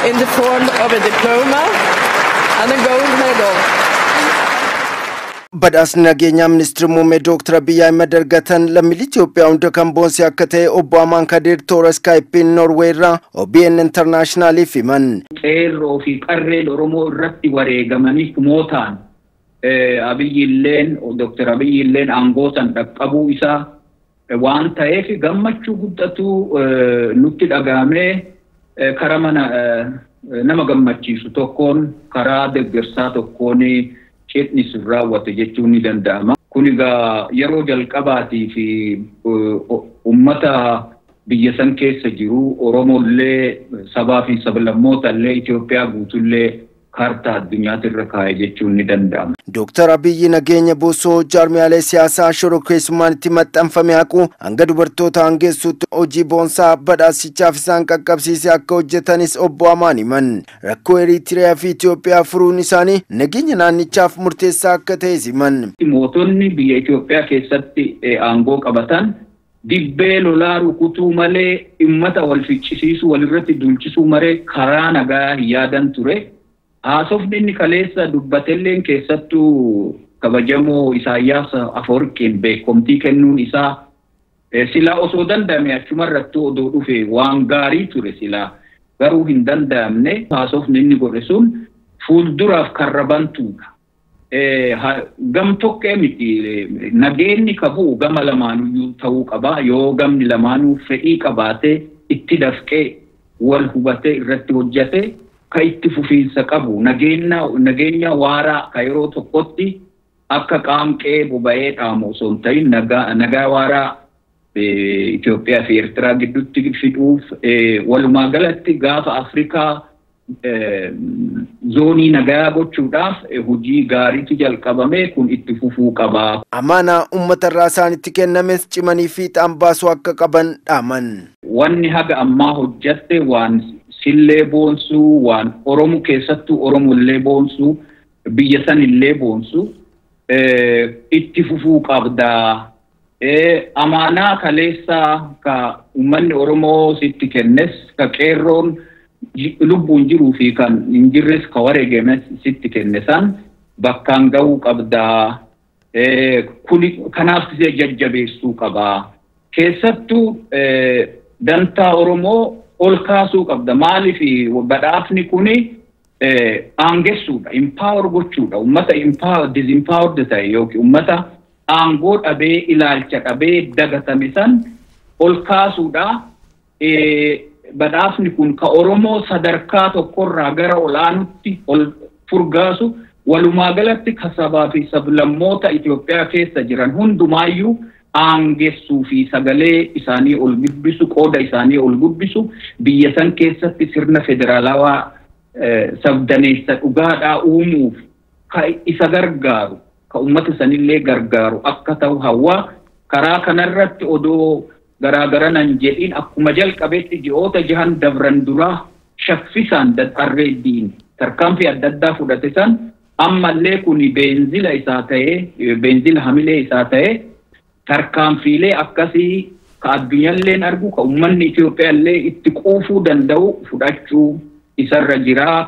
in the form of a diploma and a gold medal. Badhaasni nageenya ministeera muummee Dr. Abiy Ahmed argatan lammiilee Itoophiyaa hunda kan boonse akka ta'e obbo Amaan Kadir toora Skype Norway irraa OBN International himan. Qeerroo fi qarreen Oromoo irratti wareegamaniif mootaan Abiy illeen Dr. Abiy illeen aangootan dhaqqabuu isaa waan ta'eef gammachuu guddatu nutti dhagahamee karaa nama gammachiisu tokkoon karaa deeggarsaa tokkoon Chetnis raawwate jechuun ni danda'ama. Kun egaa yeroo jalqabaatii fi ummata biyya san keessa jiru Oromollee sabaa fi sablammootallee Itoophiyaa guutullee kaartaa addunyaatti irra kaa'e jechuun ni danda'ama. Dr. Abiy nageenya boosoo jaarmiyaalee siyaasaa shororkeessummaan itti maxxanfame haqu hanga dubartoota hangeessuutti hojii boonsaa badhaasichaaf isaan qaqqabsiise akka hojjetanis obbo Amaan himan. Rakkoo Eritiriyaa fi Itoophiyaa furuun isaanii nageenya naannichaaf murteessaa akka ta'e himan. Mootonni biyya Itoophiyaa keessatti aangoo qabatan dibbee lolaa rukutuu malee ummata wal ficcisiisuu walirratti dulchisuu malee karaa nagaa yaadan ture. Haasofni inni kaleessa dubbatelleen keessattuu kabajamoo Isaayyaas Afwerqiin beekumtii kennuun isaa sila osoo danda'ame achumarratti odoo dhufe waan gaarii ture sila garuu hin danda'amne haasofni inni godhe sun fuulduraaf karrabantuudha. Gam tokkee miti nageenyi qabu gama lamaanuu ta'uu qaba yoo gamni lamaanuu fedhii qabaate itti dafqee wal hubatee irratti hojjete. Ka itti fufiinsa qabu nageenya waaraa ka yeroo tokkotti akka qaamqee boba'ee dhaamu osoo hin ta'in nagaa waaraa Itoophiyaa fi Eertiraa gidduutti fiduuf walumaa galatti gaafa Afrikaa zoonii nagaa gochuudhaaf hojii gaariitu jalqabame kun itti fufuu qaba. Amaana uummata irraa isaanitti kennames cimanii fi xaambaasuu akka qaban dhaaman. Wanni haga ammaa hojjatte waan sillee boonsuu waan Oromoo keessattuu Oromollee boonsuu biyya sanillee boonsuu itti fufuu qabda. Amaanaa kaleessaa ka uummanni Oromoo sitti kennes ka qeerroon lubbuun jiruu fi kan hin jirres ka wareegames sitti kennesan bakkaan ga'uu qabda. Kanaaf jajjabeessuu qaba. Keessattuu dantaa Oromoo ol kaasuu qabda. Maaliif badhaafni kuni aangessuudha, empower gochuudha. Ummata disempowered ta'e yookiin ummata aangoo dhabee ilaalcha dhabee dagatame san ol kaasuudha. Badhaafni kun ka Oromoo sadarkaa tokkorraa gara olaanutti ol furgaasu walumaa galatti ka sabaa fi sablammoota Itoophiyaa keessa jiran hundumaayyuu aangessuu fi sagalee isaanii ol guddisu qooda isaanii ol guddisu biyya san keessatti sirna federaalawaa sabdaneessa dhugaadhaa uumuuf ka isa gargaaru ka ummata sanillee gargaaru akka ta'u hawaa karaa kanarratti odoo garaagara nan jedhin akkuma jalqabeetti ji'oota jahan dabran duraa shaffisaan dadharreeddiin tarkaanfii adda addaa fudhate san ammallee kuni beenzila isaa ta'ee beenzila hamilee isaa ta'ee tarkaanfiilee akkasii ka addunyaalleen argu ka ummanni Itoophiyaallee itti quufuu danda'u fudhachuu isarra jira.